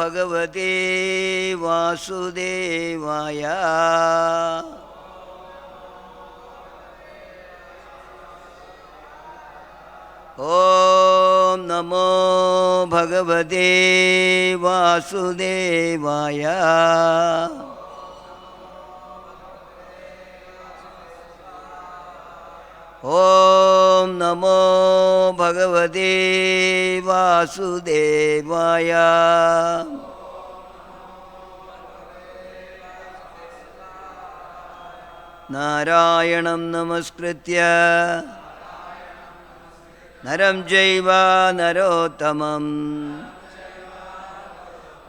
ഭഗവതേ വാസുദേവായ. ഓം നമോ ഭഗവതേ വാസുദേവായ. ഓം നമോ ഭഗവതേ വാസുദേവായ. നാരായണം നമസ്കൃത്യ നരം ചൈവ നരോത്തമം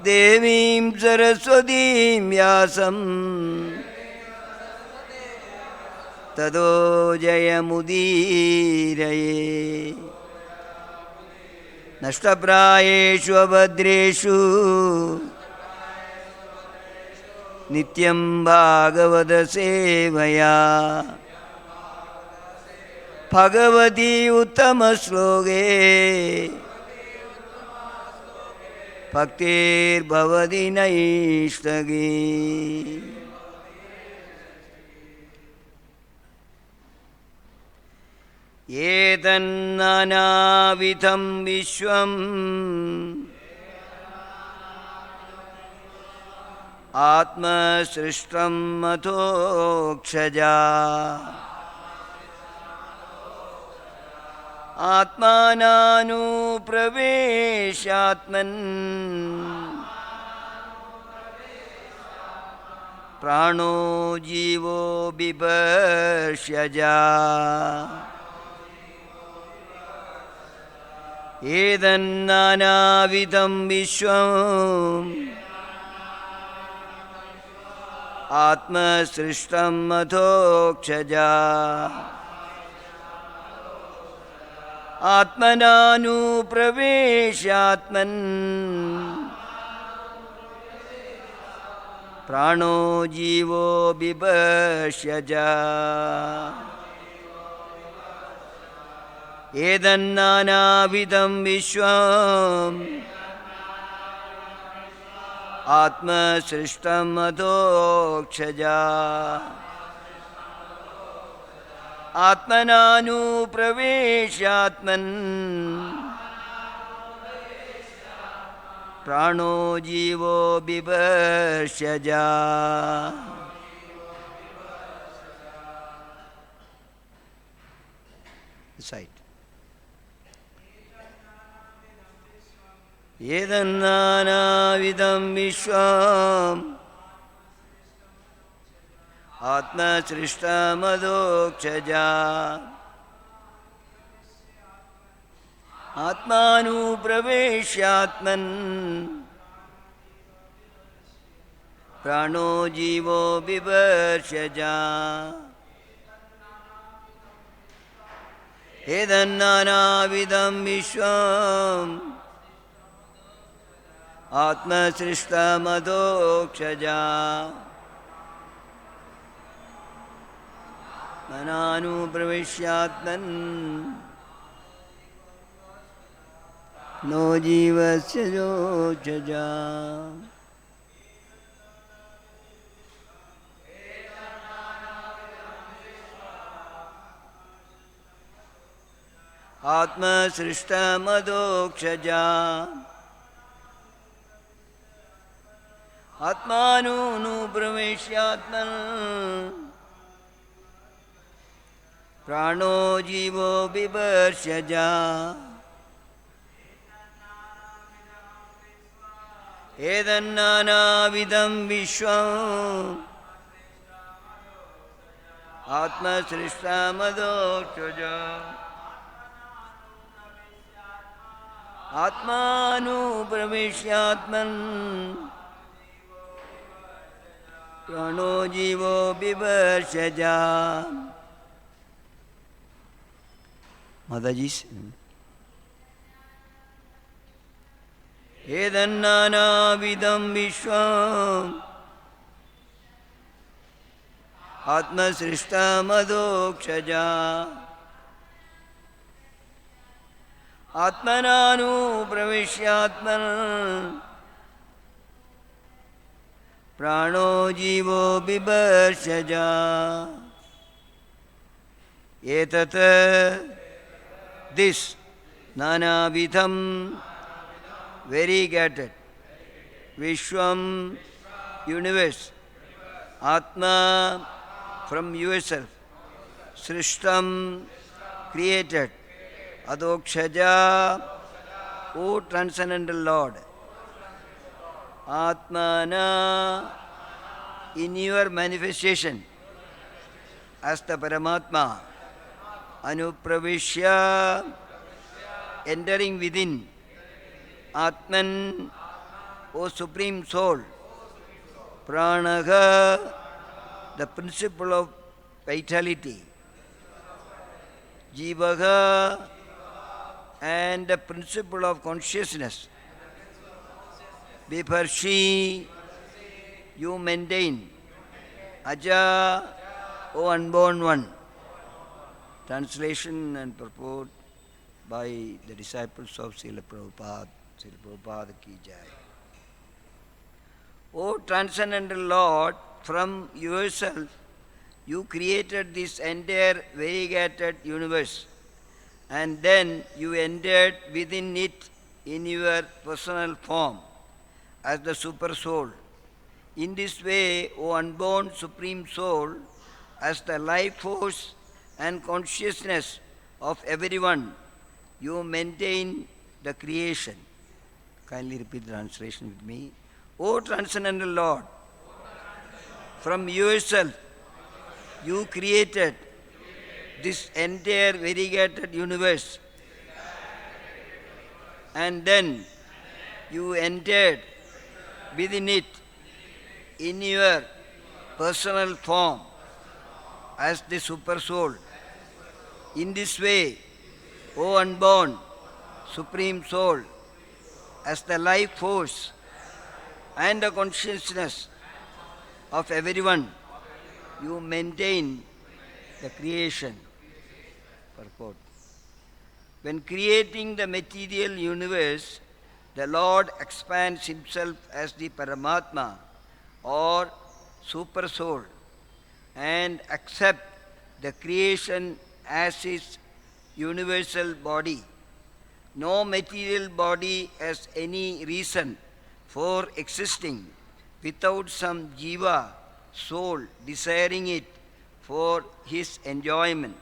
ദേവീം സരസ്വതീം വ്യാസം തതോ ജയമുദീരയേ. നഷ്ടപ്രായേഷു അഭദ്രേഷു നിത്യം ഭാഗവത സേവയാ ഭഗവതി ഉത്തമശ്ലോകേ ഭക്തിർഭവതി നൈഷ്ടകീ. ഏതന്നാനാവിധം വിശ്വം ആത്മസൃഷ്ടം മഥോക്ഷജാ ആത്മാനാനുപ്രവേശാത്മൻ പ്രാണോ ജീവോ ബിഭർഷ്യജാ. ഏതന്നാനാവിധം വിശ്വം ആത്മസൃഷ്ടം മഥോക്ഷജാ ആത്മനാനുപ്രവേശാത്മൻ പ്രാണോ ജീവോ ബിഭർഷ്യജാ. ഏതന്നാനാവിധം വിശ്വം ആത്മസൃഷ്ടം മഥോക്ഷജാ ആത്മനാനുപ്രവേശാത്മൻ പ്രാണോ ജീവോ ബിഭർഷ്യജാ. ഏതന്നാനാവിധം വിശ്വം ആത്മസൃഷ്ടമധോക്ഷജാ ആത്മാനുപ്രവേശ്യാത്മൻ പ്രാണോ ജീവോ ബിഭർഷ്യജാ. ഏതന്നാനാവിധം വിശ്വം ആത്മസൃഷ്ടമധോക്ഷജാ മനാനുപ്രവിശ്യാത്മൻ no ജീവസ്യ ജോക്ഷജാ. ആത്മസൃഷ്ടമധോക്ഷജാ ആത്മാനുപ്രവിശ്യാത്മൻ പ്രാണോ ജീവോ ബിഭർഷ്യജാ. ഏതന്നാനാവിധം Viswam ആത്മസൃഷ്ടമധോക്ഷജാ ആത്മാനുപ്രവിശ്യാത്മൻ പ്രാണോ ജീവോ ബിഭർഷ്യജാ. മാതാജീസ്. ഏതന്നാനാവിധം Viswam ആത്മസൃഷ്ടമധോക്ഷജാ ആത്മനാനുപ്രവിശ്യാത്മൻ prano jivo bivarshaja. Etat, this, nanavidham, variegated, Vishwam, universe, Atma, from yourself, Srishtam, created, Adokshaja, O transcendental Lord, Atmana, in your manifestation as the Paramatma, Anupravishya, entering within, Atman, O Supreme Soul, Pranaha, the principle of vitality, Jivaha, and the principle of consciousness, Viparshi, you maintain, Aja, O unborn one. Translation and purport by the disciples of Srila Prabhupada. Srila Prabhupada ki jai. O transcendental Lord, from yourself you created this entire variegated universe, and then you entered within it in your personal form as the Super Soul. In this way, O unborn Supreme Soul, as the life force and consciousness of everyone, you maintain the creation. Kindly repeat the translation with me. O transcendental Lord, from yourself you created this entire variegated universe, and then you entered within it in your personal form as the Super Soul. In this way, O unborn Supreme Soul, as the life force and the consciousness of everyone, you maintain the creation. Purport. When creating the material universe, the Lord expands himself as the Paramatma or Super Soul and accepts the creation as his universal body. No material body has any reason for existing without some jiva, soul, desiring it for his enjoyment.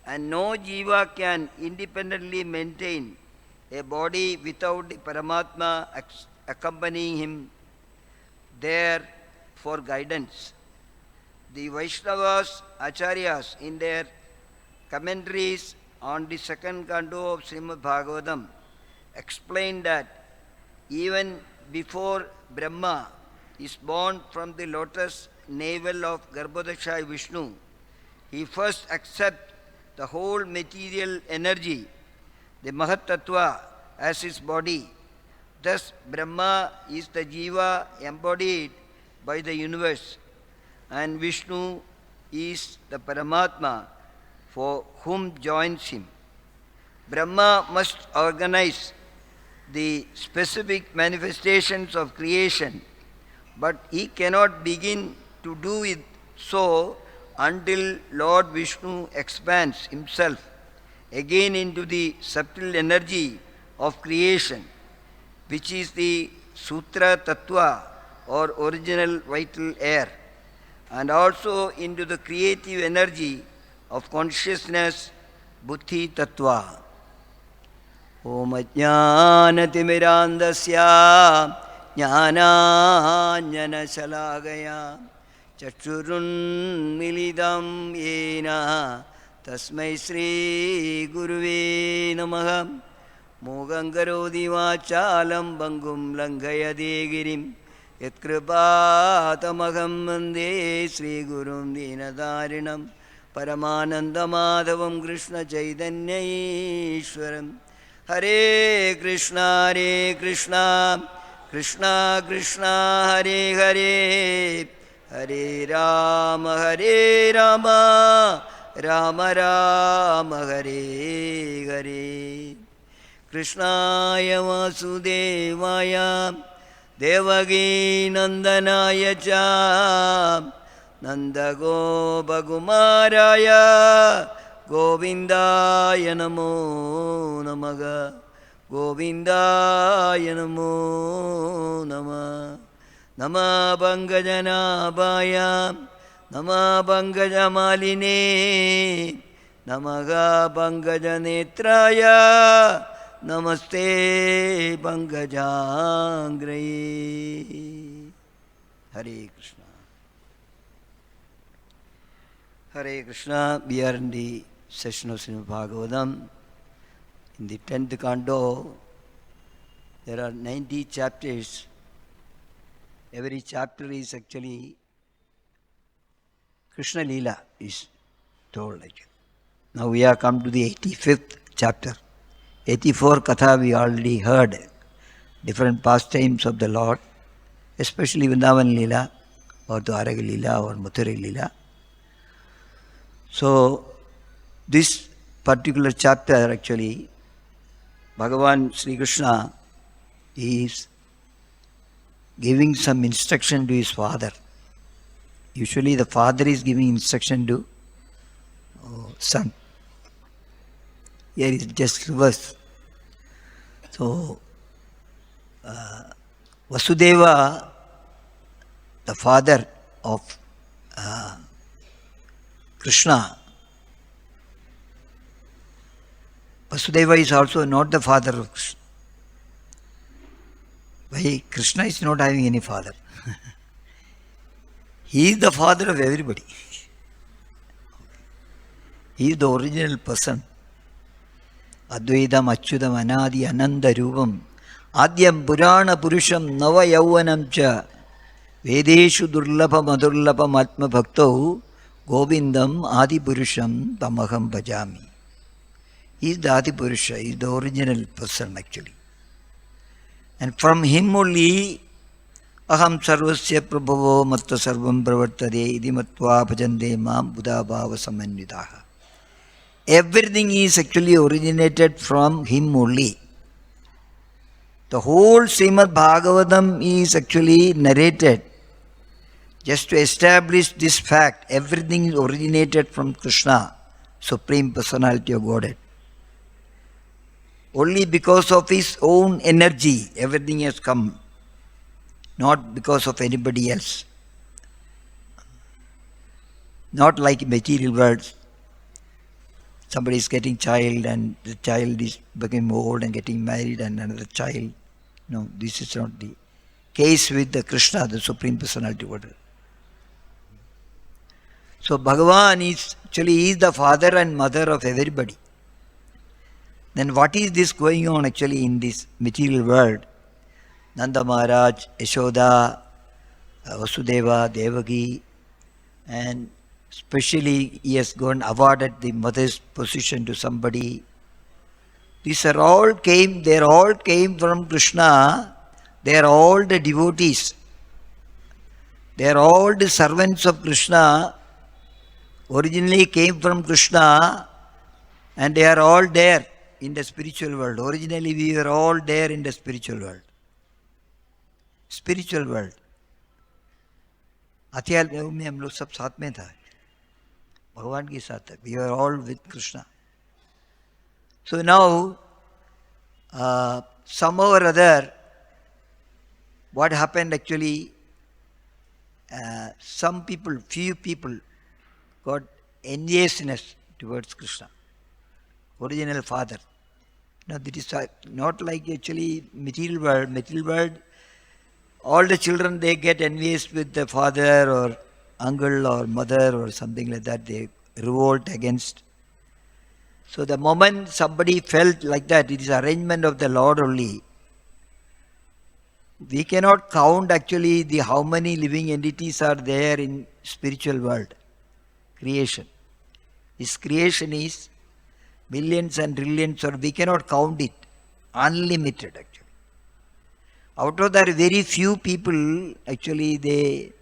And no jiva can independently maintain a body without the Paramatma accompanying him there for guidance. The Vaishnavas, Acharyas, in their commentaries on the second canto of Srimad Bhagavatam, explain that even before Brahma is born from the lotus navel of Garbhodakshai Vishnu, he first accepts the whole material energy, the Mahat Tattva, as his body. Thus, Brahma is the Jiva embodied by the universe, and Vishnu is the Paramatma for whom joins him. Brahma must organize the specific manifestations of creation, but he cannot begin to do it so until Lord Vishnu expands himself again into the subtle energy of creation, which is the Sutra Tattva or original vital air, and also into the creative energy of consciousness, Buddhi Tattva. Om Ajnanatimirandasya Jnananjana Shalagaya Chachurun Milidam Yena Tasmai Sri Guruve Namaha Mogangarodi Vachalam Bangum Langayade Girim Yatkripatamaham Mande Sri Gurum Dinadarinam Paramananda Madhavam Krishna Chaitanya Ishwaram Hare Krishna Krishna Krishna Hare Hare Hare Rama Rama Rama Hare Hare Krishnaya Vasudevaya Devagi Nandanaya cha Nandagopakumaraya Govindaya namo namaga Govindaya namo nama Nama Pangajanabhaya Nama Pangajamalini Namaga Pangajanetraya Namaste Pangajangraye. Hare Krishna. Hare Krishna. We are in the session of Srimad Bhagavatam. In the 10th canto, there are 90 chapters. Every chapter is actually Krishna Leela is told. Now we have come to the 85th chapter. 84 Katha we already heard. Different pastimes of the Lord, especially Vrindavan Leela or Dwaraka Leela or Mathura Leela. So this particular chapter actually, Bhagavan Sri Krishna is giving some instruction to his father. Usually the father is giving instruction to son. Here is just reverse. So Vasudeva, the father of Krishna, Vasudeva is also not the father of Krishna. Why? Krishna is not having any father. He is the father of everybody. He is the original person. Advaitam Achyutam Anadi Ananda Rupam Adyam Purana Purusham Nava Yauvanam Cha Vedeshu Durlapa Madurlapa Atma Bhaktahu Govindam Adi Purusham Tamaham Bhajami. He is the Adi Purusha, he is the original person actually. And from him only Aham Sarvasya Prabhavo Matta Sarvam Pravartade Idimatva Bhajande Mam Buddha Bhava Samanyudaha. Everything is actually originated from him only. The whole Srimad Bhagavatam is actually narrated just to establish this fact. Everything is originated from Krishna, Supreme Personality of Godhead. Only because of his own energy, everything has come. Not because of anybody else. Not like material world. Somebody is getting child and the child is becoming old and getting married and another child. No, this is not the case with the Krishna, the Supreme Personality of Godhead. So Bhagavan is actually the father and mother of everybody. Then what is this going on actually in this material world? Nanda Maharaj, Yashoda, Vasudeva, Devaki, and especially he has gone awarded the mother's position to somebody. These are all came, they all came from Krishna. They are all the devotees. They are all the servants of Krishna. Originally came from Krishna and they are all there in the spiritual world. Originally we were all there in the spiritual world. Spiritual world. अध्यात्म योग में हम लोग सब साथ में था, भगवान के साथ था. We were all with Krishna. So now, somehow or other, what happened actually, some people, few people got enviousness towards Krishna, original father. Now that is not like actually material world. Material world, all the children, they get envious with the father or uncle or mother or something like that. They revolt against. So the moment somebody felt like that, it is arrangement of the Lord only. We cannot count actually the how many living entities are there in spiritual world, creation. This creation is billions and trillions, or we cannot count it, unlimited actually. Out of that, very few people actually they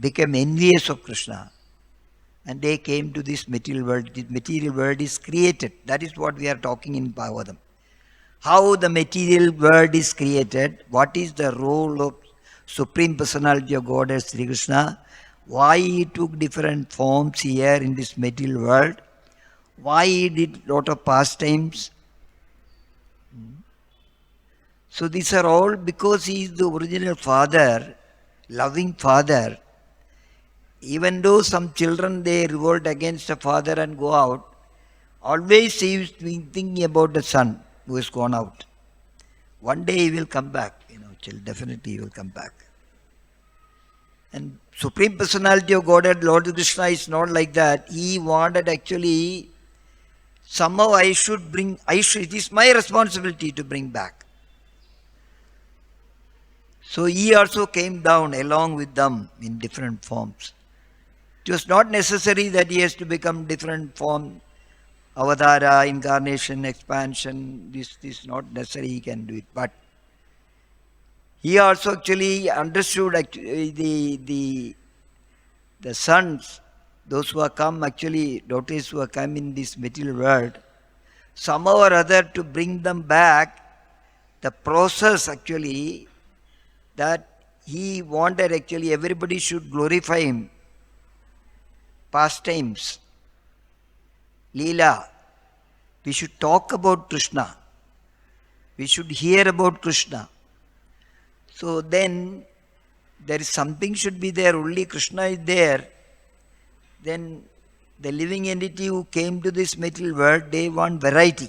became envious of Krishna and they came to this material world. This material world is created. That is what we are talking in Bhagavatam. how the material world is created, what is the role of Supreme Personality of Godhead Sri Krishna, why he took different forms here in this material world, why he did lot of pastimes. So these are all because he is the original father, loving father. Even though some children they revolt against the father and go out, always he is thinking about the son who has gone out. One day he will come back, definitely he will come back. And Supreme Personality of Godhead, Lord Krishna is not like that. He wanted actually, somehow it is my responsibility to bring back. So he also came down along with them in different forms. It was not necessary that he has to become different form, avatara, incarnation, expansion. This is not necessary, he can do it. But he also actually understood the sons, those who have come actually, daughters who have come in this material world, somehow or other to bring them back, the process actually that he wanted actually everybody should glorify him. Pastimes, Leela, we should talk about Krishna. We should hear about Krishna. So then there is something should be there, only Krishna is there. Then the living entity who came to this material world, they want variety.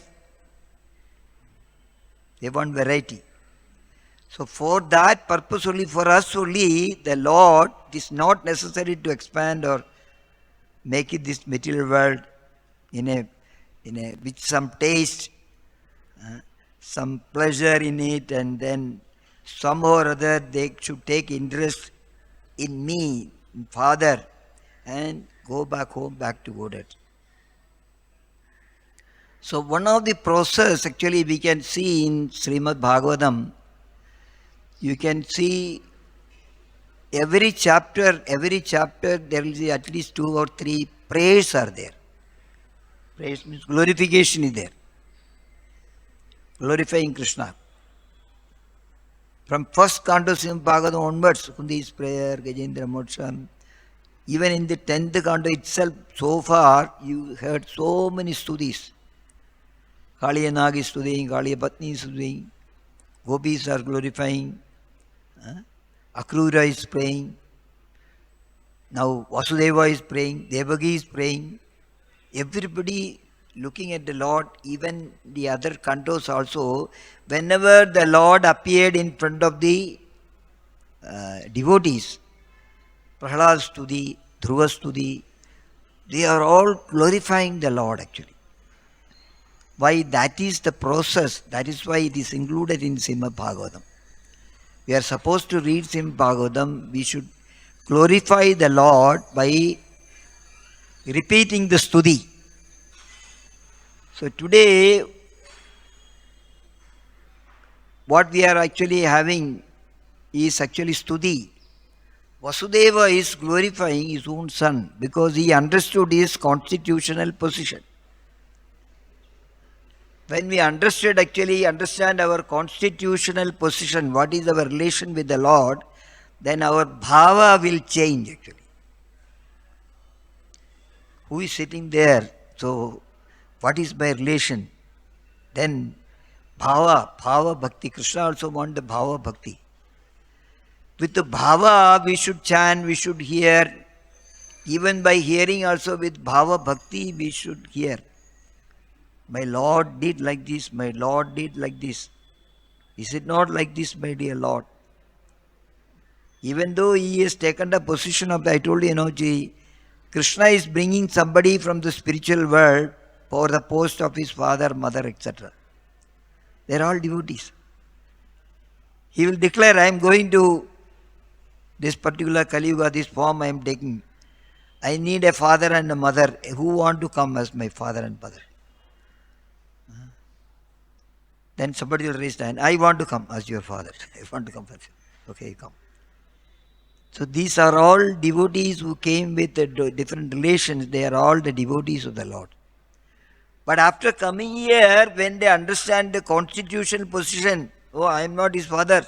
They want variety. So for that purpose only, for us only, the Lord, it is not necessary to expand or make it this material world with some taste, some pleasure in it, and then somehow or other they should take interest in me, in Father, and go back home, back to Godhead. So one of the process actually we can see in Srimad Bhagavatam, you can see every chapter there will be at least 2 or 3 prayers are there. Praise means glorification is there. Glorifying Krishna. From first canto Srimad Bhagavatam onwards, Kundi's prayer, Gajendra Motsham, even in the 10th canto itself, so far you heard so many studies. Kaliya Nag is studying, Kaliya Patni is studying, Gopis are glorifying, Akrura is praying, now Vasudeva is praying, Devaki is praying, everybody looking at the Lord, even the other cantos also, whenever the Lord appeared in front of the devotees, Prahlad Studi, Dhruva Studi, they are all glorifying the Lord actually. Why? That is the process. That is why it is included in Srimad Bhagavatam. We are supposed to read Srimad Bhagavatam. We should glorify the Lord by repeating the studi. So today, what we are actually having is actually studi. Vasudeva is glorifying his own son because he understood his constitutional position. When we understand our constitutional position, what is our relation with the Lord, then our bhava will change actually. Who is sitting there? So, what is my relation? Then bhava bhakti. Krishna also wants the bhava bhakti. With the bhava, we should chant, we should hear. Even by hearing also with bhava bhakti, we should hear. My Lord did like this, my Lord did like this. Is it not like this, my dear Lord? Even though he has taken the position of, I told you, Krishna is bringing somebody from the spiritual world for the post of his father, mother, etc. They are all devotees. He will declare, I am going to this particular Kali Yuga, this form I am taking. I need a father and a mother. Who want to come as my father and mother? Then somebody will raise the hand. I want to come as your father. I want to come first. Okay, come. So these are all devotees who came with different relations. They are all the devotees of the Lord. But after coming here, when they understand the constitutional position, oh, I am not his father.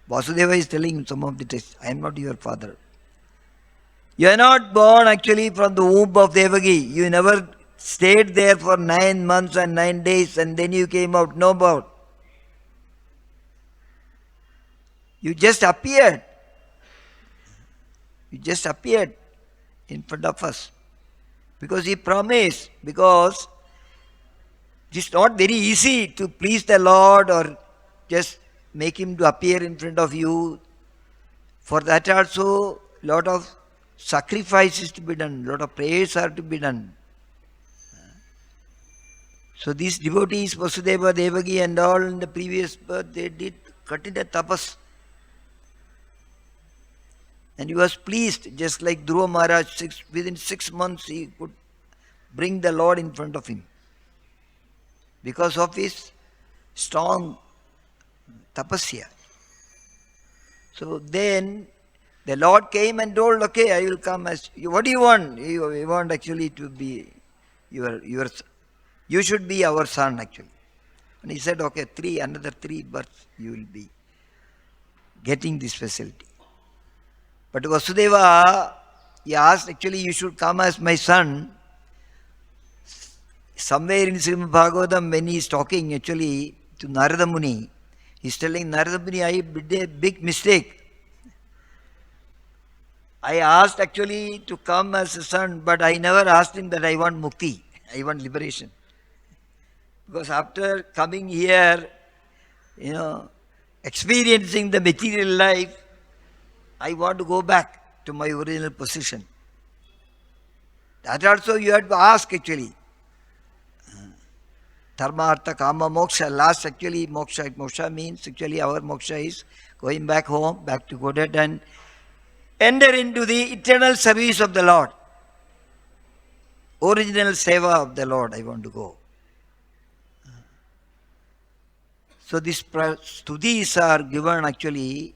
Vasudeva is telling some of the texts, I am not your father. You are not born actually from the womb of Devaki. You never stayed there for 9 months and 9 days and then you came out. No more. You just appeared. You just appeared in front of us. Because he promised. Because it is not very easy to please the Lord or just make him to appear in front of you. For that also, lot of sacrifices to be done, lot of prayers are to be done. So these devotees, Vasudeva, Devaki and all in the previous birth, they did Katina tapas. And he was pleased, just like Dhruva Maharaj, within 6 months he could bring the Lord in front of him. Because of his strong tapasya. So then the Lord came and told, okay, I will come as you. What do you want? You want actually to be you should be our son actually. And he said, okay, another 3 births you will be getting this facility. But Vasudeva, he asked actually you should come as my son. Somewhere in Srimad Bhagavatam when he is talking actually to Narada Muni, he is telling Narada Muni, I did a big mistake. I asked actually to come as a son, but I never asked him that I want mukti, I want liberation. Because after coming here, experiencing the material life, I want to go back to my original position. That also you have to ask actually. Dharma, Artha, Kama, Moksha. Last actually moksha. Moksha means actually our moksha is going back home, back to Godhead and enter into the eternal service of the Lord. Original seva of the Lord, I want to go. So these stutis are given actually,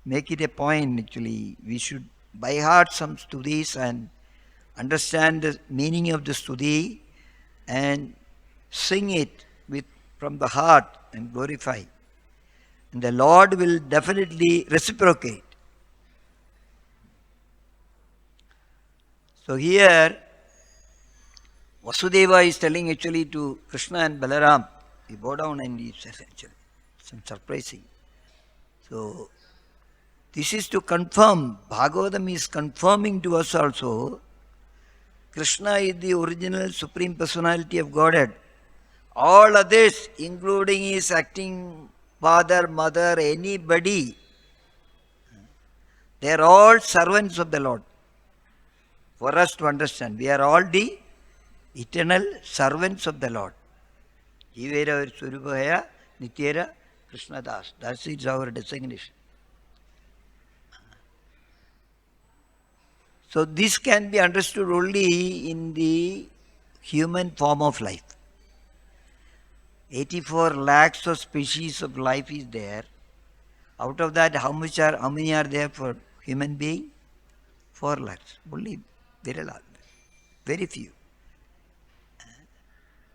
make it a point actually. We should by heart some stutis and understand the meaning of the stuti and sing it from the heart and glorify. And the Lord will definitely reciprocate. So here, Vasudeva is telling actually to Krishna and Balaram, he bow down and he says actually, some surprising. So, this is to confirm, Bhagavatam is confirming to us also, Krishna is the original Supreme Personality of Godhead. All others, including his acting father, mother, anybody, they are all servants of the Lord. For us to understand, we are all the eternal servants of the Lord. Jivera Surubhaya Nityera Krishna Das. That is our designation. So this can be understood only in the human form of life. 84 lakhs of species of life is there. Out of that, how many are there for human being? 4 lakhs. Only very few.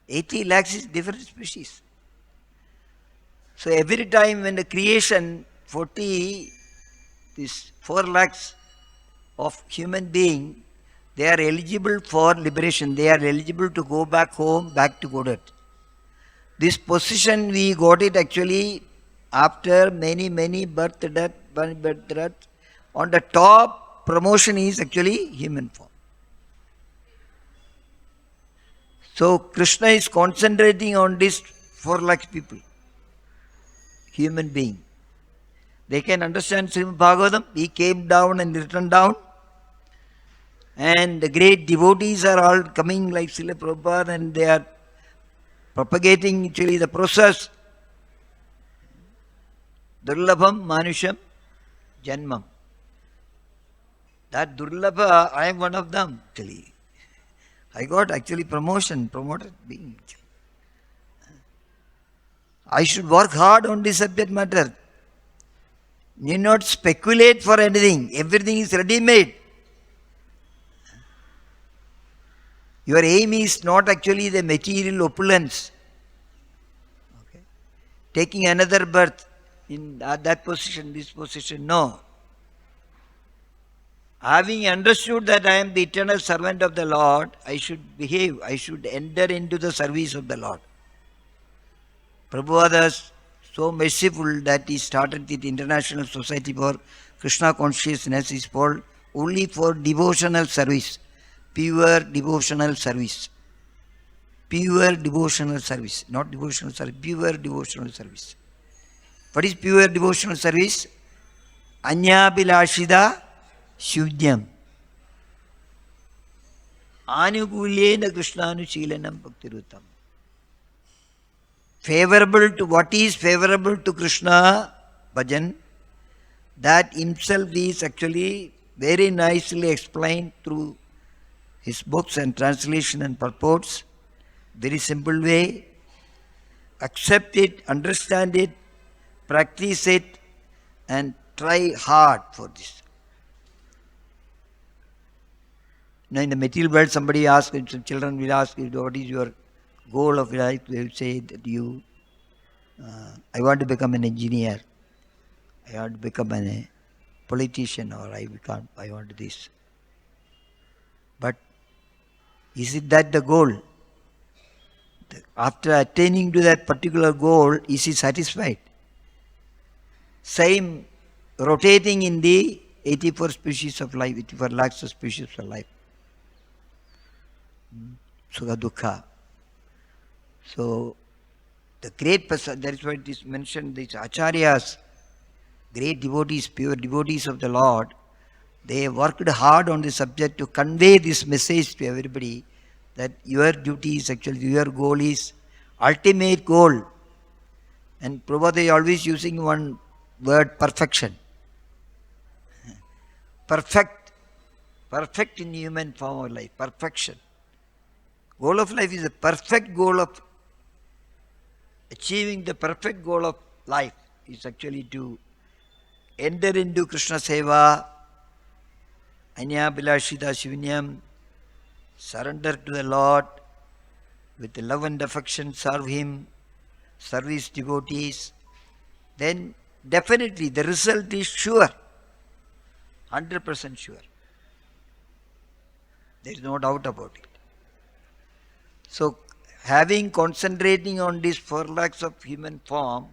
80 lakhs is different species. So every time when the creation, 4 lakhs of human being, they are eligible for liberation. They are eligible to go back home, back to Godhead. This position we got it actually after many birth, death. On the top promotion is actually human form. So Krishna is concentrating on these 4 lakh people, human being. They can understand Srimad Bhagavatam. He came down and returned down. And the great devotees are all coming like Srila Prabhupada and they are propagating actually the process. Durlabham Manusham Janmam. That Durlabha, I am one of them actually. I got actually promoted being. I should work hard on this subject matter. Need not speculate for anything. Everything is ready-made. Your aim is not actually the material opulence. Okay. Taking another birth in that position, this position, no. Having understood that I am the eternal servant of the Lord, I should behave, I should enter into the service of the Lord. Prabhupada is so merciful that he started the International Society for Krishna Consciousness is called only for devotional service, pure devotional service. Pure devotional service, not devotional service, pure devotional service. What is pure devotional service? Anyabhilashida Shunyam. Anukulyena Krishnanushīlanam Bhaktirutam. Favorable to what is favorable to Krishna, bhajan, that himself is actually very nicely explained through his books and translation and purports. Very simple way. Accept it, understand it, practice it, and try hard for this. Now in the material world, somebody asks, some children will ask you, what is your goal of life? They will say that I want to become an engineer, I want to become a politician, or I want this. But is it that the goal? After attaining to that particular goal, is he satisfied? Same rotating in the 84 species of life, 84 lakhs of species of life. Sukha Dukkha. So, the great person, that is why it is mentioned, these acharyas, great devotees, pure devotees of the Lord, they worked hard on the subject to convey this message to everybody that your duty is actually, your goal is ultimate goal. And Prabhupada is always using one word, perfection. Perfect in human form of life, perfection. Goal of life is a perfect goal of achieving the perfect goal of life is actually to enter into Krishna Seva, Anya Bilashita Shivinyam, surrender to the Lord, with love and affection serve Him, service devotees, then definitely the result is sure, 100% sure. There is no doubt about it. So, concentrating on this 4 lakhs of human form,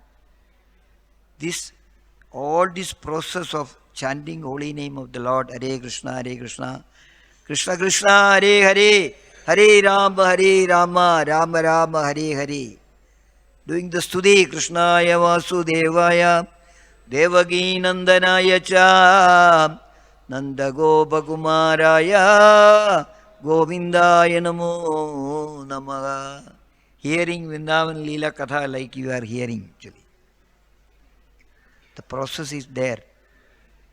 all this process of chanting holy name of the Lord, Hare Krishna, Krishna Krishna, Hare Hare, Hare Rama, Rama Rama, Hare Hare. Doing the stuti, Krishnaya Vasudevaya, Devaki Nandanaya Cha, Nanda Gopakumaraya, Govindaya Namo Namaha. Hearing Vrindavan Leela Katha like you are hearing actually. The process is there.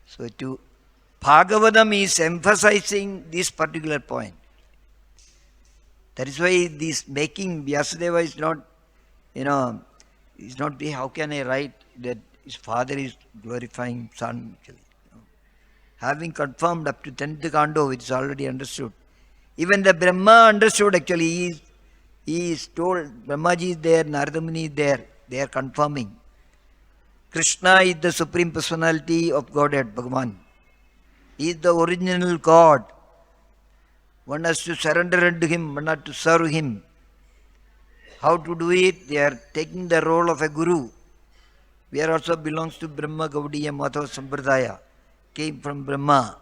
So Bhagavatam is emphasizing this particular point. That is why this making Vyasadeva is not, how can I write that his father is glorifying son actually. Having confirmed up to 10th Kando, which is already understood. Even the Brahma understood actually, he is told, Brahmaji is there, Narada Muni is there, they are confirming. Krishna is the Supreme Personality of Godhead, Bhagavan. He is the original God. One has to surrender unto Him, one has to serve Him. How to do it? They are taking the role of a Guru. We are also belongs to Brahma Gaudiya Madhava Sampradaya. Came from Brahma.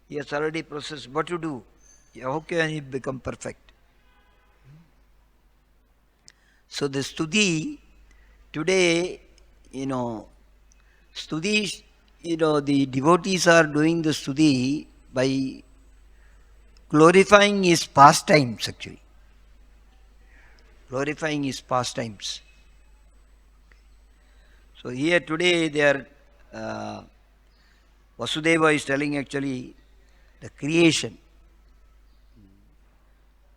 He has already processed what to do. How can he become perfect? So the stuti, today, stuti, the devotees are doing the stuti by glorifying his pastimes actually. Glorifying his pastimes. So here today they are, Vasudeva is telling actually the creation.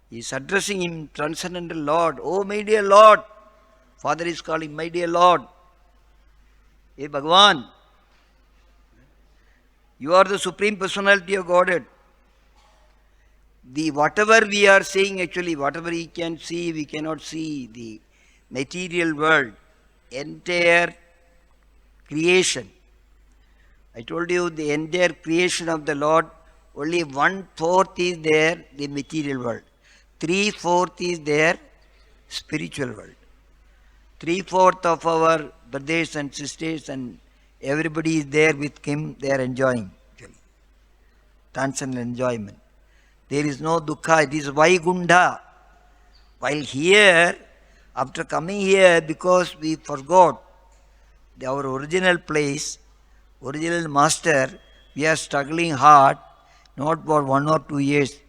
He is addressing him, transcendental Lord. Oh my dear Lord. Father is calling, my dear Lord. Hey Bhagavan. You are the Supreme Personality of Godhead. the whatever we are seeing, actually, whatever we can see, we cannot see the material world, entire creation. I told you the entire creation of the Lord, only 1/4 is there, the material world. 3/4 is there, spiritual world. 3/4 of our brothers and sisters and everybody is there with him, they are enjoying, actually. Transcendental enjoyment. There is no dukkha, it is Vaikunta. While here, after coming here, because we forgot our original place, original master, we are struggling hard, not for 1 or 2 years.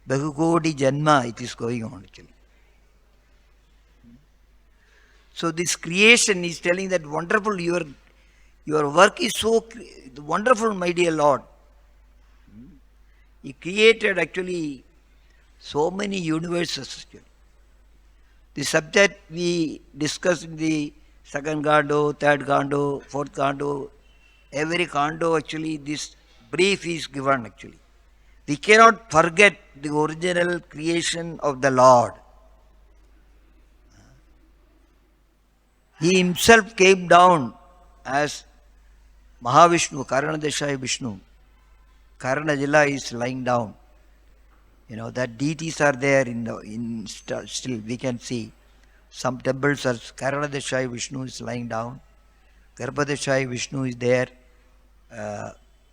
Bahukoti Janma, it is going on actually. So this creation is telling that wonderful, your work is so wonderful, my dear Lord. He created actually so many universes. The subject we discussed in the second Gando, third Gando, fourth Gando, every Gando actually this brief is given actually. We cannot forget the original creation of the Lord. He himself came down as Mahavishnu, Karanadeshaya Vishnu. Karanajala is lying down. That deities are there still we can see. Some temples are Karanadeshaya Vishnu is lying down. Garbhadeshaya Vishnu is there.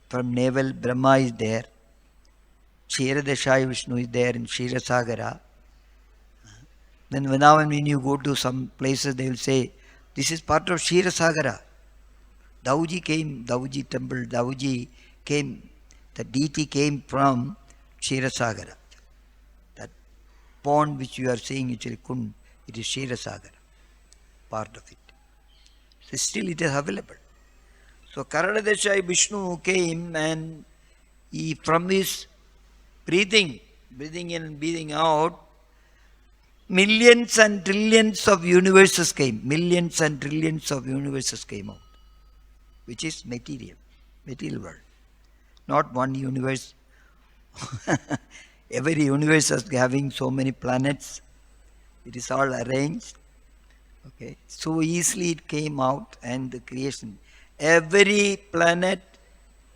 From navel, Brahma is there. Kshiradeshaya Vishnu is there in Ksirasagara. Then when you go to some places, they will say, this is part of Ksirasagara. Dauji temple, Dauji came, the deity came from Ksirasagara. That pond which you are seeing, actually Kund, it is Ksirasagara, part of it. So still it is available. So Karanadeshaya Vishnu came and he from his breathing in and breathing out, millions and trillions of universes came. Millions and trillions of universes came out, which is material world. Not one universe. Every universe is having so many planets. It is all arranged. Okay. So easily it came out and the creation. Every planet,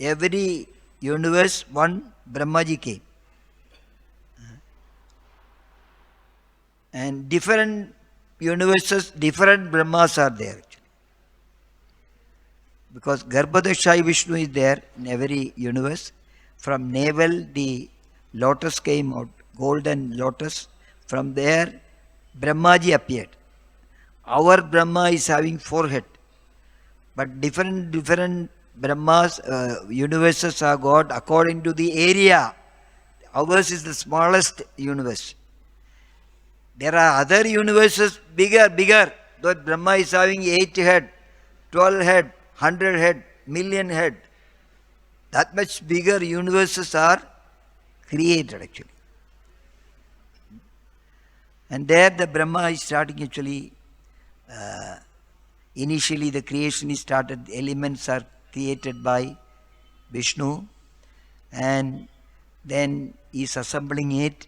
every universe, one Brahmaji came. And different universes, different Brahmas are there actually. Because Garbhadeshaya Vishnu is there in every universe. From navel the lotus came out, golden lotus. From there Brahmaji appeared. Our Brahma is having 4 heads. But different Brahmas, universes are got according to the area. Ours is the smallest universe. There are other universes bigger. Though Brahma is having 8 head, 12 head, 100 head, million head. That much bigger universes are created actually. And there the Brahma is starting actually, initially the creation is started, the elements are created by Vishnu and then he is assembling it.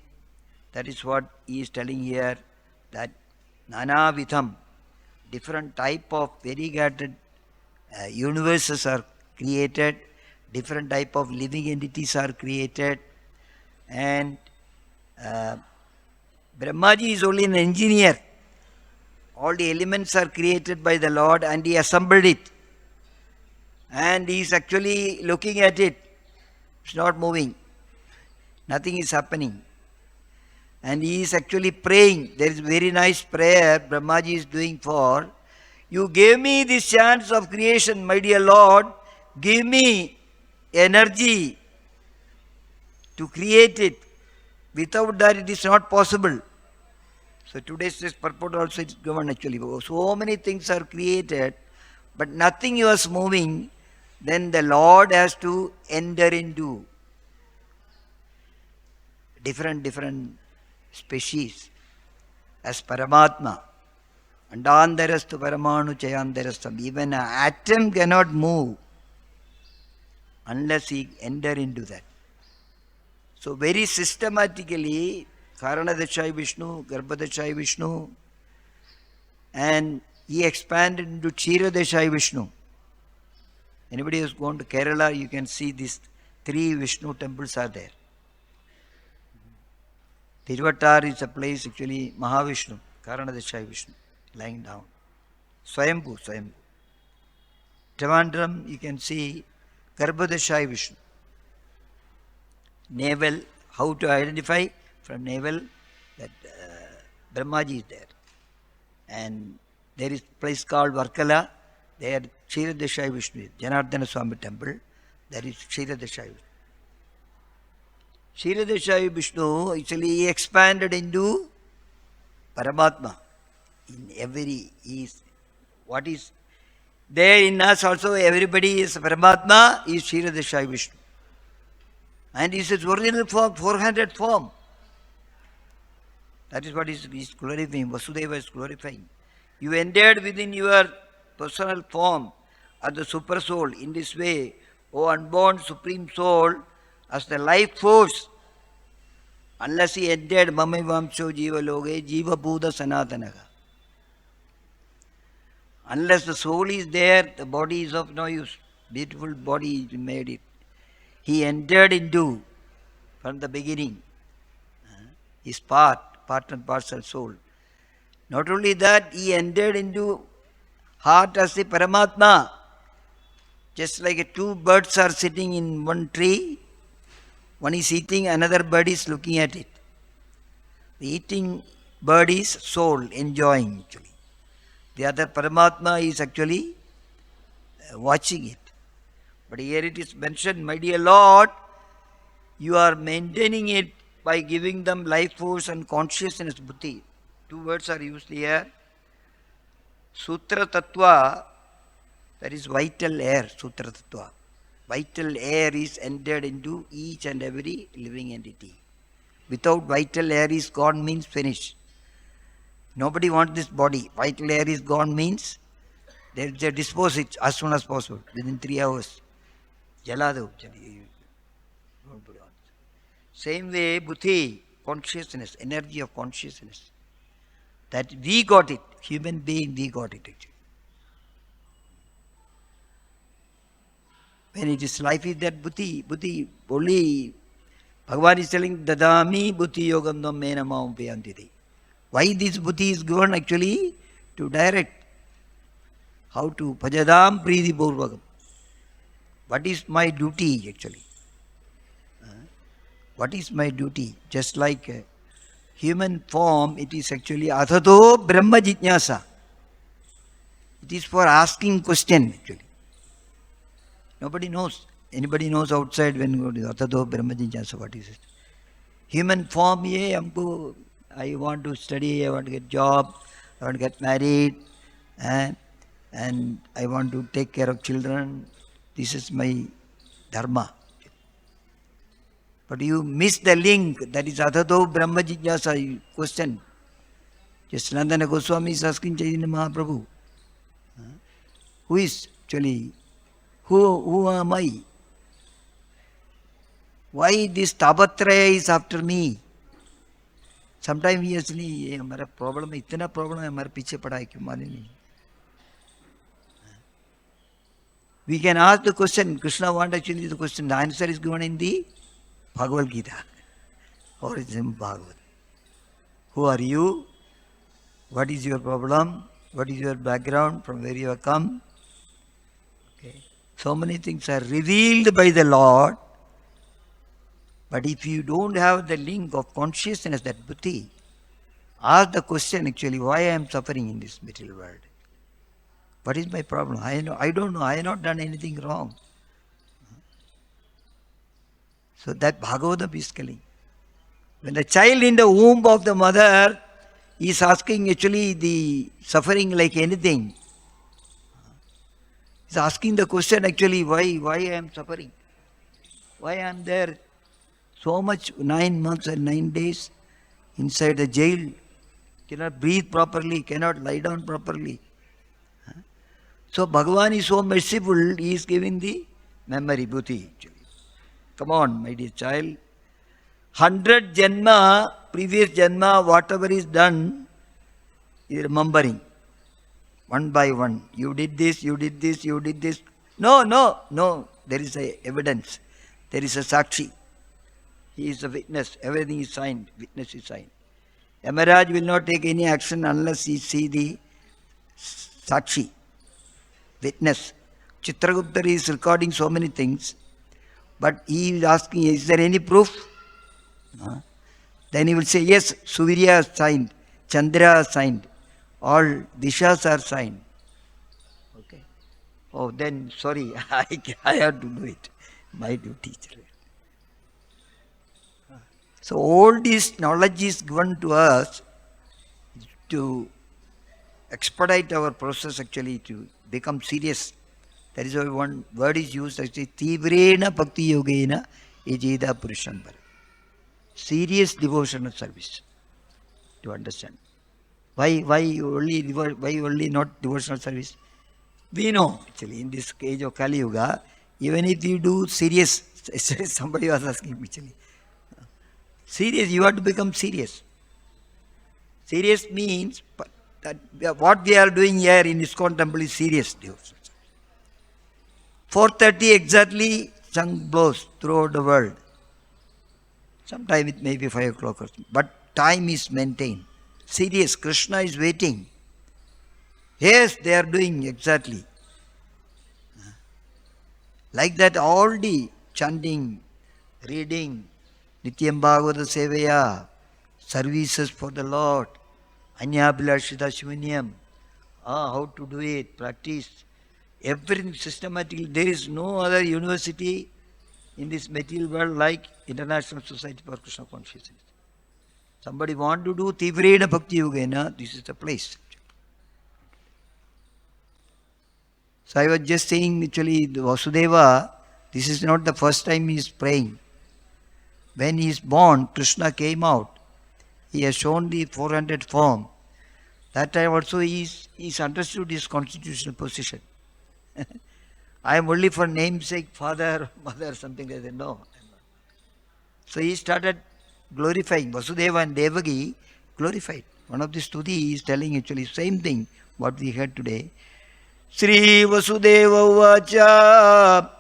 That is what he is telling here, that Nana Vitham, different type of variegated universes are created, different type of living entities are created, and Brahmaji is only an engineer. All the elements are created by the Lord and he assembled it. And he is actually looking at it. It's not moving. Nothing is happening. And he is actually praying. There is a very nice prayer Brahmaji is doing for, you gave me this chance of creation, my dear Lord. Give me energy to create it. Without that it is not possible. So today's purport also is given actually. So many things are created, but nothing was moving. Then the Lord has to enter into different species as Paramatma. Andandarastu Paramanu Chayandarastam. Even an atom cannot move unless he enter into that. So very systematically, Karanadashai Vishnu, Garbhadashai Vishnu, and he expanded into Kshiradashai Vishnu. Anybody who's gone to Kerala, you can see these 3 Vishnu temples are there. Tiruvattar is a place actually Mahavishnu, Karanadashai Vishnu, lying down. Swayambhu. Trivandrum, you can see Garbhadashai Vishnu. Navel, how to identify from navel that Brahmaji is there. And there is a place called Varkala, there Kshiradashai Vishnu, Janardana Swami temple, there is Kshiradashai Vishnu. Kshiradashai Vishnu actually expanded into Paramatma. In every, what is there in us also, everybody is Paramatma, is Kshiradashai Vishnu. And is its original form, 400 form. That is what is glorifying, Vasudeva is glorifying. You entered within your personal form as the super soul. In this way, O unborn supreme soul, as the life force, unless he entered Mamavamsho Jiva Loge, Jiva Buddha Sanatanaga. Unless the soul is there, the body is of no use. Beautiful body he made it. He entered into, from the beginning, his part and parcel soul. Not only that, he entered into heart as the Paramatma. Just like 2 birds are sitting in one tree, one is eating, another bird is looking at it. The eating bird is soul, enjoying actually. The other Paramatma is actually watching it. But here it is mentioned, my dear Lord, you are maintaining it by giving them life force and consciousness, buddhi. 2 words are used here. Sutra Tattva, that is vital air, Sutra Tattva. Vital air is entered into each and every living entity. Without vital air is gone means finished. Nobody wants this body. Vital air is gone means they dispose it as soon as possible, within 3 hours. Jaladu. Don't put it on. Same way, buddhi, consciousness, energy of consciousness. That we got it, human being, we got it actually. When it is life is that buddhi, only Bhagavan is telling, Dadami buddhi yogam dam mena maam payantiti. Why this buddhi is given actually? To direct. How to bhajadam priti purvakam. What is my duty actually? What is my duty? Just like human form, it is actually adhato brahma jitnyasa. It is for asking question actually. Nobody knows. Anybody knows outside when you go to adhato brahma jitnyasa, what is it? Human form, I want to study, I want to get job, I want to get married, and I want to take care of children. This is my dharma. But you miss the link, that is adhato brahma jitnyasa question. Just Nandana Goswami is asking Chaitanya Mahaprabhu, who is actually, who am I? Why this Tapatraya is after me? Sometimes he has नहीं, हमारा problem है, इतना problem है, हमारे पीछे पड़ा है, क्यों माने नहीं? We can ask the question, Krishna wants actually the question, the answer is given in the Bhagavad-gita, or it's in Bhagavat. Who are you? What is your problem? What is your background? From where you have come? Okay. So many things are revealed by the Lord. But if you don't have the link of consciousness, that buddhi, ask the question actually, why I am suffering in this material world? What is my problem? I don't know. I have not done anything wrong. So that Bhagavatam is telling. When the child in the womb of the mother is asking actually the suffering like anything, he's asking the question actually, why I am suffering? Why I am there so much, 9 months and 9 days inside the jail, cannot breathe properly, cannot lie down properly. So Bhagavan is so merciful, he is giving the memory, buddhi actually. Come on, my dear child, 100 Janma, previous Janma, whatever is done, is remembering. One by one. You did this, you did this, you did this. No, no, no. There is a evidence. There is a Sakshi. He is a witness. Everything is signed. Witness is signed. Yamaraj will not take any action unless he see the Sakshi. Witness. Chitragupta is recording so many things. But he is asking, is there any proof? Then he will say, yes, Suvirya has signed. Chandra has signed. All dishas are signed. Okay. Oh, then sorry, I have to do it. My duty. So all this knowledge is given to us to expedite our process actually to become serious. That is why one word is used actually, Tivrena Bhakti Yogena Ejida Purushambara. Serious devotional service. To understand. Why only not devotional service? We know actually in this age of Kali Yuga, even if you do serious, somebody was asking me actually. Serious, you have to become serious. Serious means that what we are doing here in ISKCON temple is serious devotion. 4:30 exactly, chung blows throughout the world. Sometime it may be 5 o'clock or something, but time is maintained. Serious, Krishna is waiting. Yes, they are doing exactly. Like that, all the chanting, reading, Nityam Bhagavata Sevaya, services for the Lord, Anyabhilashita Shivanyam, how to do it, practice, everything systematically. There is no other university in this material world like International Society for Krishna Consciousness. Somebody want to do Tivrena Bhakti Yogena, this is the place. So I was just saying actually Vasudeva, this is not the first time he is praying. When he is born, Krishna came out. He has shown the 400 form. That time also he is understood his constitutional position. I am only for namesake, father, mother, something like that. No. So he started glorifying. Vasudeva and Devaki glorified. One of the stuti is telling actually same thing what we heard today. Sri Vasudeva Vacha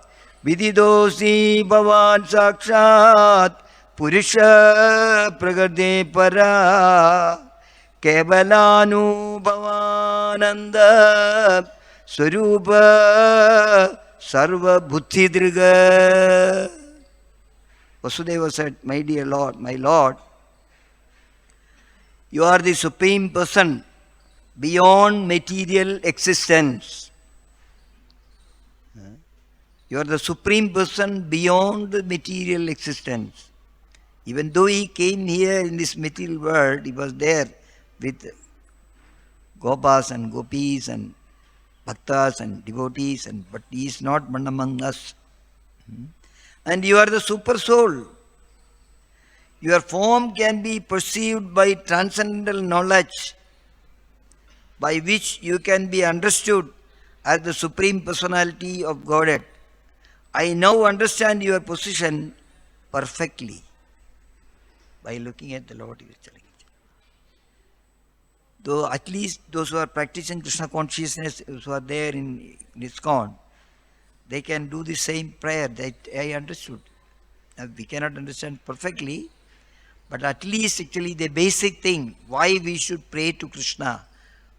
Vididosi Bhavan Sakshat Purusha Pragade Para Kevalanu Bhavananda Swarupa Sarva Bhuti Driga. Vasudeva said, my dear Lord, my Lord, you are the Supreme Person beyond material existence. You are the Supreme Person beyond the material existence. Even though he came here in this material world, he was there with Gopas and Gopis and Bhaktas and devotees, but he is not one among us. And you are the super soul. Your form can be perceived by transcendental knowledge, by which you can be understood as the Supreme Personality of Godhead. I now understand your position perfectly by looking at the Lord. He was telling it. Though at least those who are practicing Krishna consciousness, who are there in ISKCON, they can do the same prayer that I understood. Now, we cannot understand perfectly, but at least actually the basic thing, why we should pray to Krishna,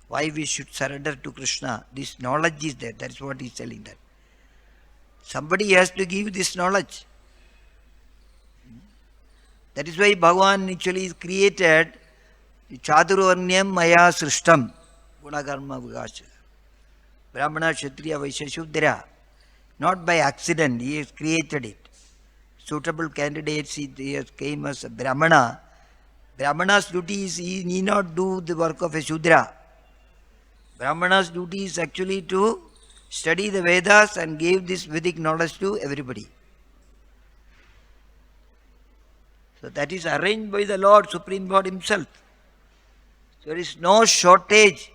why we should surrender to Krishna, this knowledge is there. That is what he is telling that. Somebody has to give this knowledge. That is why Bhagavan actually is created Chaturvarnyam Maya Srishtam Gunakarma Vigasha. Brahmana, Kshatriya, Vaishya, Shudra. Not by accident, he has created it. Suitable candidates, he has came as a Brahmana. Brahmana's duty is he need not do the work of a Shudra. Brahmana's duty is actually to study the Vedas and give this Vedic knowledge to everybody. So that is arranged by the Lord, Supreme Lord Himself. There is no shortage.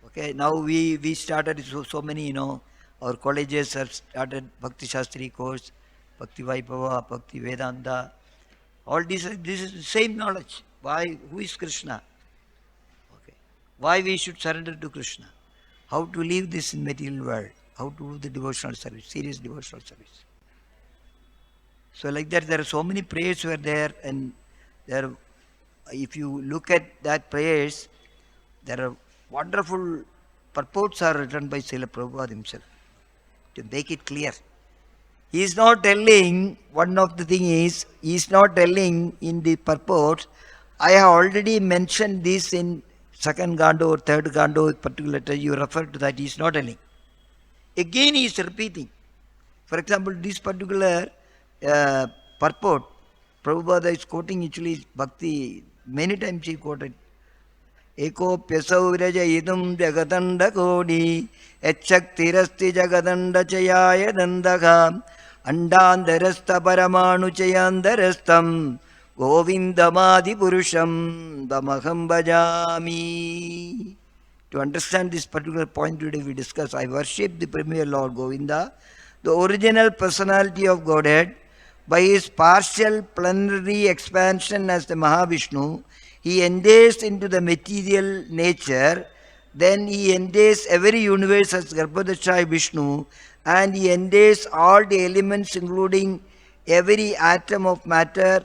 Okay, now we started so many, our colleges have started Bhakti Shastri course, Bhakti Vaibhava, Bhakti Vedanta, All this is the same knowledge. Why? Who is Krishna? Okay. Why we should surrender to Krishna? How to live this in material world? How to do the devotional service, serious devotional service? So like that, there are so many prayers were there, and there, if you look at that prayers, there are wonderful purports are written by Srila Prabhupada himself to make it clear. He is not telling, one of the thing is, he is not telling in the purport, I have already mentioned this in second Gando or third Gando, particular letter, you refer to that, he is not telling. Again he is repeating. For example, this particular purport, Prabhupada is quoting actually Bhakti, many times he quoted. Eko pyasau viraja idum jagatanda kodi echaktirasti jagatanda chayaya dandaka andandarasta paramanu chayandarastam govindamadi purusham damaham bhajami. To understand this particular point today we discuss, I worship the premier Lord Govinda, the original personality of Godhead. By his partial plenary expansion as the Mahavishnu, he enters into the material nature, then he enters every universe as Garbhodakshaya Vishnu, and he enters all the elements including every atom of matter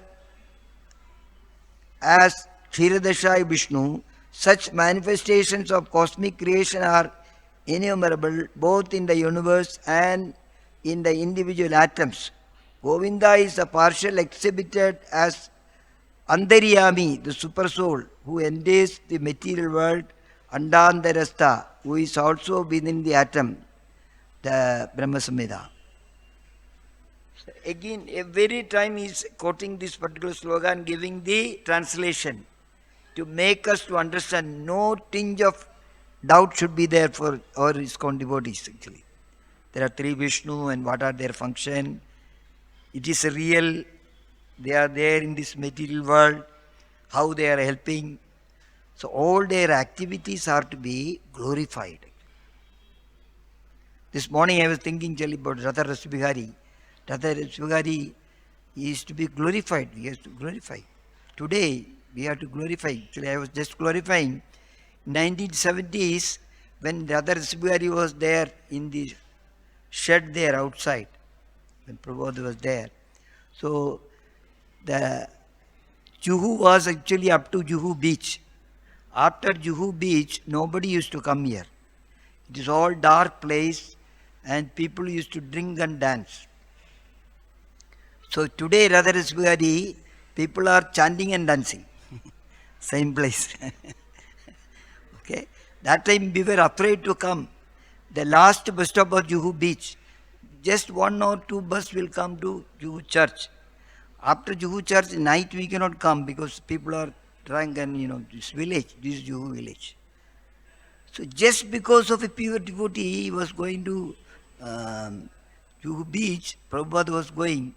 as Kshiradashaya Vishnu. Such manifestations of cosmic creation are innumerable both in the universe and in the individual atoms. Govinda is a partial exhibited as Antaryami, the super soul, who enters the material world, Andandarasta, who is also within the atom, the Brahma Samhita. So again, every time he is quoting this particular slogan, giving the translation to make us to understand. No tinge of doubt should be there for our ISKCON devotees actually. There are three Vishnu and what are their function. It is real, they are there in this material world, how they are helping. So all their activities are to be glorified. This morning I was thinking about RadhaRasbihari. RadhaRasbihari is to be glorified, he has to glorify. Today we have to glorify. Actually I was just glorifying 1970s when RadhaRasbihari was there in the shed there outside, when Prabhu was there. So the Juhu was actually up to Juhu beach. After Juhu beach, nobody used to come here. It is all dark place and people used to drink and dance. So today RadhaRasbihari, people are chanting and dancing. Same place. Okay. That time we were afraid to come. The last bus stop was Juhu beach. Just 1 or 2 bus will come to Juhu church. After Juhu church, night we cannot come because people are drunk and this village, this is Juhu village. So just because of a pure devotee, he was going to Juhu beach, Prabhupada was going,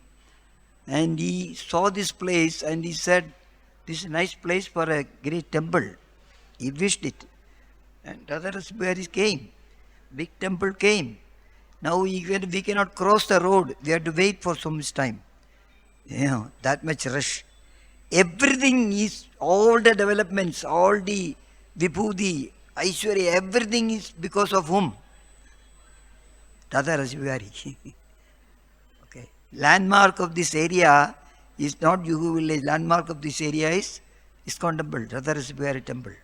and he saw this place and he said, this is a nice place for a great temple. He wished it. And RadhaRasbihari came. Big temple came. Now we cannot cross the road. We have to wait for so much time. That much rush. Everything is, all the developments, all the Vibhuti, Aishwarya, everything is because of whom? RadhaRasbihari. Okay. Landmark of this area is not Juhu village. Landmark of this area is ISKCON temple, RadhaRasbihariTemple.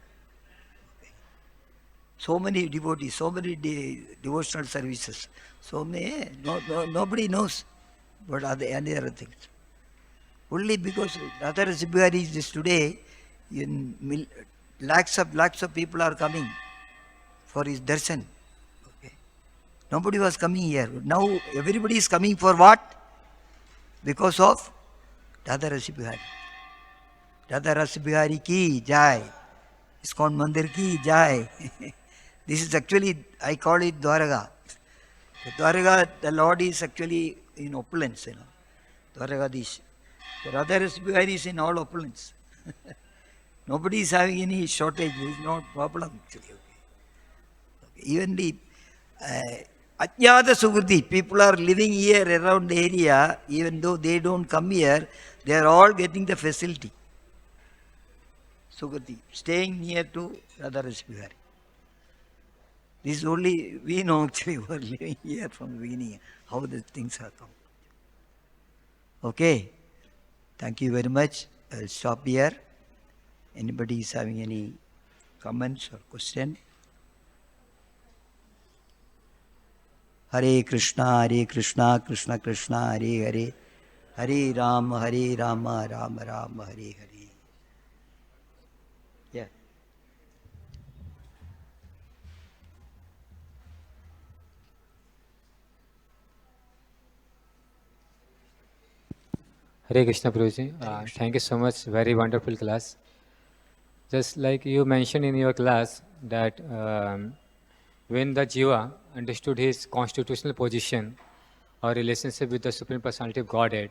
So many devotees, so many devotional services. So many, nobody knows what are any other things. Only because RadhaRasbihari is today, lakhs of people are coming for his darshan. Okay. Nobody was coming here. Now everybody is coming for what? Because of RadhaRasbihari. RadhaRasbihari ki jai. ISKCON Mandir ki jai. This is actually, I call it Dwaraga. The Dwaraga, the Lord is actually in opulence, Dwaragadish. The RadhaRasbihari is in all opulence. Nobody is having any shortage. There is no problem actually. Okay. Even the Ajnata Sukriti, people are living here around the area, even though they don't come here, they are all getting the facility. Sukriti, staying near to Radharasbihari. This is only, we know actually who are living here from the beginning, how the things are come. Okay, thank you very much. I'll stop here. Anybody is having any comments or question? Hare Krishna, Krishna Krishna, Hare Hare, Hare Rama, Rama Rama, Hare Hare. Yeah. Hare Krishna Prabhuji. Thank you so much. Very wonderful class. Just like you mentioned in your class that when the Jiva understood his constitutional position or relationship with the Supreme Personality of Godhead,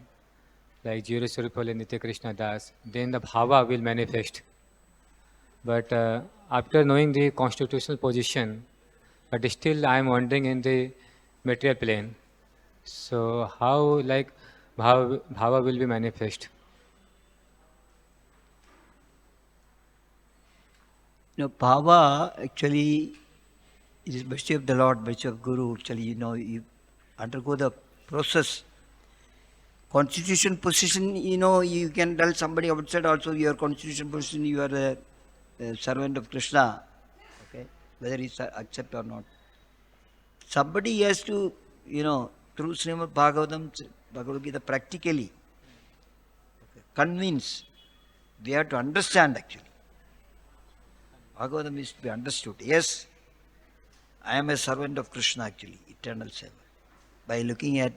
like Jiva Swarupala Nitya Krishna Das, then the Bhava will manifest. But after knowing the constitutional position, but still I am wandering in the material plane. So how like Bhava will be manifest? No, Bhava actually it is mercy of the Lord, mercy of Guru. Actually, you undergo the process. Constitution position, you can tell somebody outside also your constitution position, you are a servant of Krishna. Okay, whether he accept or not. Somebody has to, through Srimad Bhagavatam, Bhagavad-gita, practically convince. We have to understand actually. Bhagavatam is to be understood. Yes, I am a servant of Krishna actually, eternal servant. By looking at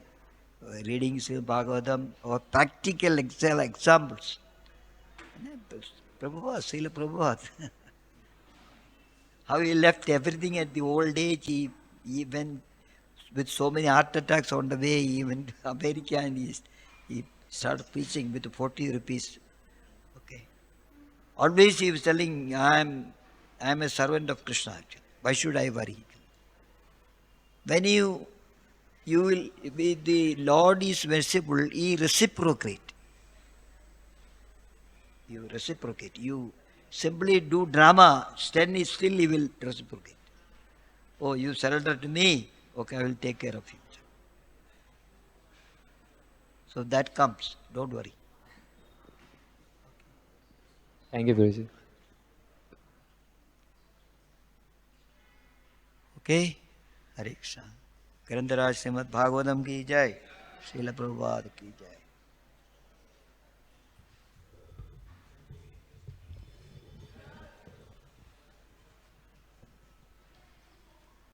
reading Srimad Bhagavatam or practical examples. Prabhupada, Srila Prabhupada. How he left everything at the old age, he went with so many heart attacks on the way, he went to America and he started preaching with 40 rupees. Okay. Always he was telling, I am a servant of Krishna actually. Why should I worry? When you will, the Lord is merciful, he reciprocate. You reciprocate. You simply do drama, still he will reciprocate. Oh, you surrender to me, okay, I will take care of you. So that comes, don't worry. Thank you, Prabhuji. Okay? Hare Krishna. Grandharaj Srimad Bhagavatam ki jai. Srila Prabhupada ki jai.